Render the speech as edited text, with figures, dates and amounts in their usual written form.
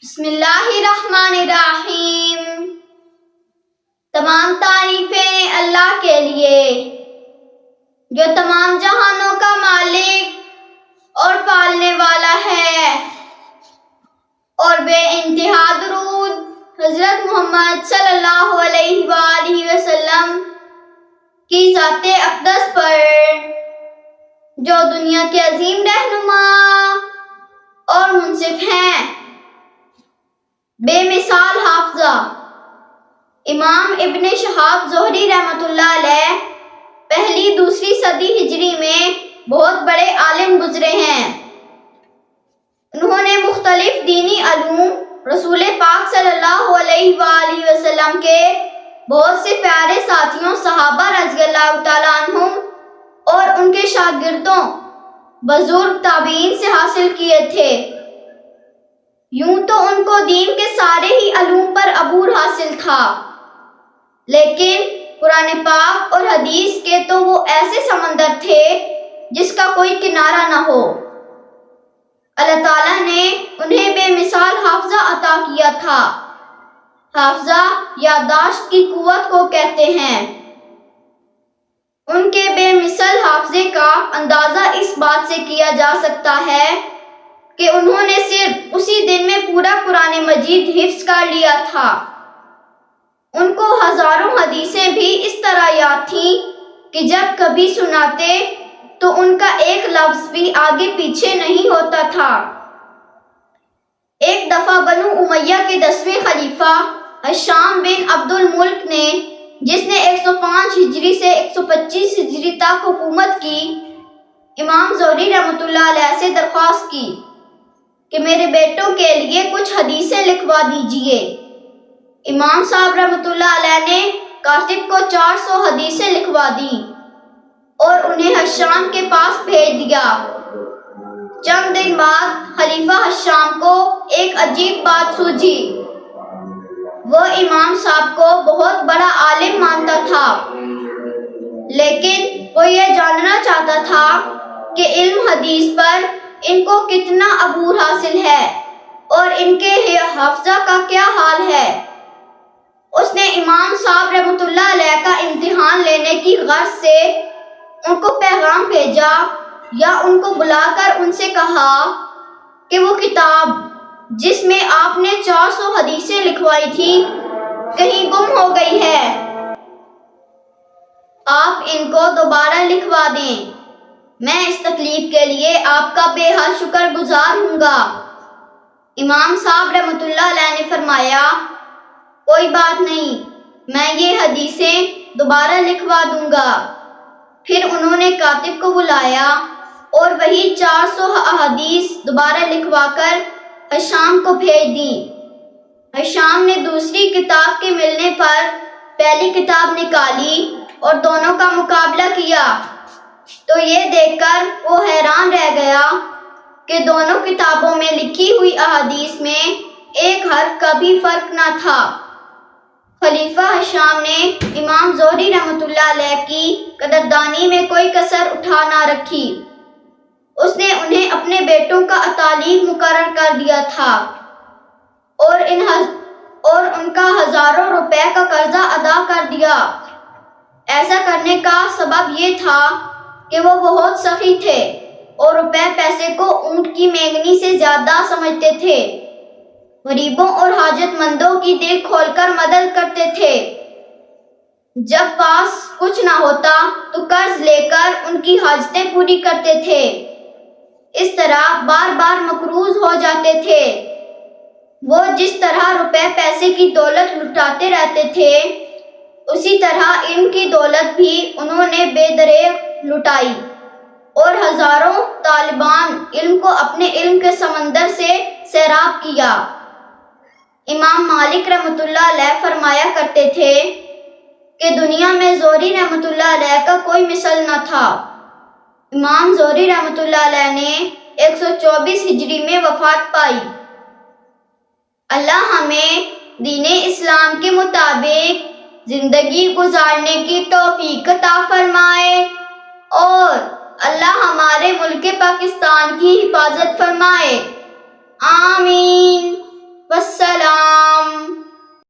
بسم اللہ الرحمن الرحیم۔ تمام تعریفیں اللہ کے لیے جو تمام جہانوں کا مالک اور پالنے والا ہے، اور بے انتہا درود حضرت محمد صلی اللہ علیہ وآلہ وسلم کی ذات اقدس پر، جو دنیا کے عظیم رہنما اور منصف ہیں۔ بے مثال حافظہ امام ابن شہاب زہری رحمۃ اللہ علیہ پہلی دوسری صدی ہجری میں بہت بڑے عالم گزرے ہیں۔ انہوں نے مختلف دینی علوم رسول پاک صلی اللہ علیہ وآلہ وسلم کے بہت سے پیارے ساتھیوں صحابہ رضی اللہ تعالیٰ عنہم اور ان کے شاگردوں بزرگ تابعین سے حاصل کیے تھے۔ یوں تو ان کو دین کے سارے ہی علوم پر عبور حاصل تھا، لیکن قرآن پاک اور حدیث کے تو وہ ایسے سمندر تھے جس کا کوئی کنارہ نہ ہو۔ اللہ تعالیٰ نے انہیں بے مثال حافظہ عطا کیا تھا۔ حافظہ یادداشت کی قوت کو کہتے ہیں۔ ان کے بے مثل حافظے کا اندازہ اس بات سے کیا جا سکتا ہے کہ انہوں نے صرف اسی دن میں پورا قرآن مجید حفظ کر لیا تھا۔ ان کو ہزاروں حدیثیں بھی اس طرح یاد تھیں کہ جب کبھی سناتے تو ان کا ایک لفظ بھی آگے پیچھے نہیں ہوتا تھا۔ ایک دفعہ بنو امیہ کے 10ویں خلیفہ ہشام بن عبد الملک نے، جس نے 105 ہجری سے 125 ہجری تک حکومت کی، امام زہری رحمۃ اللہ علیہ سے درخواست کی کہ میرے بیٹوں کے لیے کچھ حدیثیں لکھوا دیجئے۔ امام صاحب رحمۃ اللہ علیہ نے کاتب کو 400 حدیثیں لکھوا دیں اور انہیں ہشام کے پاس بھیج دیا۔ چند دن بعد خلیفہ ہشام کو ایک عجیب بات سوجھی۔ وہ امام صاحب کو بہت بڑا عالم مانتا تھا، لیکن وہ یہ جاننا چاہتا تھا کہ علم حدیث پر ان کو کتنا عبور حاصل ہے اور ان کے حافظہ کا کیا حال ہے۔ اس نے امام صاحب رحمۃ اللہ علیہ کا امتحان لینے کی غرض سے ان کو پیغام بھیجا یا ان کو بلا کر ان سے کہا کہ وہ کتاب جس میں آپ نے 400 حدیثیں لکھوائی تھی کہیں گم ہو گئی ہے، آپ ان کو دوبارہ لکھوا دیں۔ میں اس تکلیف کے لیے آپ کا بے حد شکر گزار ہوں گا۔ امام صاحب رحمۃ اللہ علیہ نے فرمایا، کوئی بات نہیں، میں یہ حدیثیں دوبارہ لکھوا دوں گا۔ پھر انہوں نے کاتب کو بلایا اور وہی 400 احادیث دوبارہ لکھوا کر ہشام کو بھیج دیں۔ ہشام نے دوسری کتاب کے ملنے پر پہلی کتاب نکالی اور دونوں کا مقابلہ کیا تو یہ دیکھ کر وہ حیران رہ گیا کہ دونوں کتابوں میں لکھی ہوئی احادیث میں ایک حرف کا بھی فرق نہ تھا۔ خلیفہ ہشام نے امام زہری رحمۃ اللہ علیہ کی قدردانی میں کوئی کسر اٹھا نہ رکھی۔ اس نے انہیں اپنے بیٹوں کا اتالیق مقرر کر دیا تھا اور ان کا ہزاروں روپے کا قرضہ ادا کر دیا۔ ایسا کرنے کا سبب یہ تھا کہ وہ بہت سخی تھے اور روپے پیسے کو اونٹ کی مینگنی سے زیادہ سمجھتے تھے۔ غریبوں اور حاجت مندوں کی دل کھول کر مدد کرتے تھے۔ جب پاس کچھ نہ ہوتا تو قرض لے کر ان کی حاجتیں پوری کرتے تھے۔ اس طرح بار بار مقروض ہو جاتے تھے۔ وہ جس طرح روپے پیسے کی دولت لٹاتے رہتے تھے، اسی طرح علم کی دولت بھی انہوں نے بے دریغ لٹائی اور ہزاروں طالبان علم کو اپنے علم کے سمندر سے سیراب کیا۔ امام مالک رحمۃ اللہ علیہ فرمایا کرتے تھے کہ دنیا میں زہری رحمۃ اللہ علیہ کا کوئی مثل نہ تھا۔ امام زہری رحمۃ اللہ علیہ نے 124 ہجری میں وفات پائی۔ اللہ ہمیں دین اسلام کے مطابق زندگی گزارنے کی توفیق عطا فرمائے اور اللہ ہمارے ملک پاکستان کی حفاظت فرمائے۔ آمین۔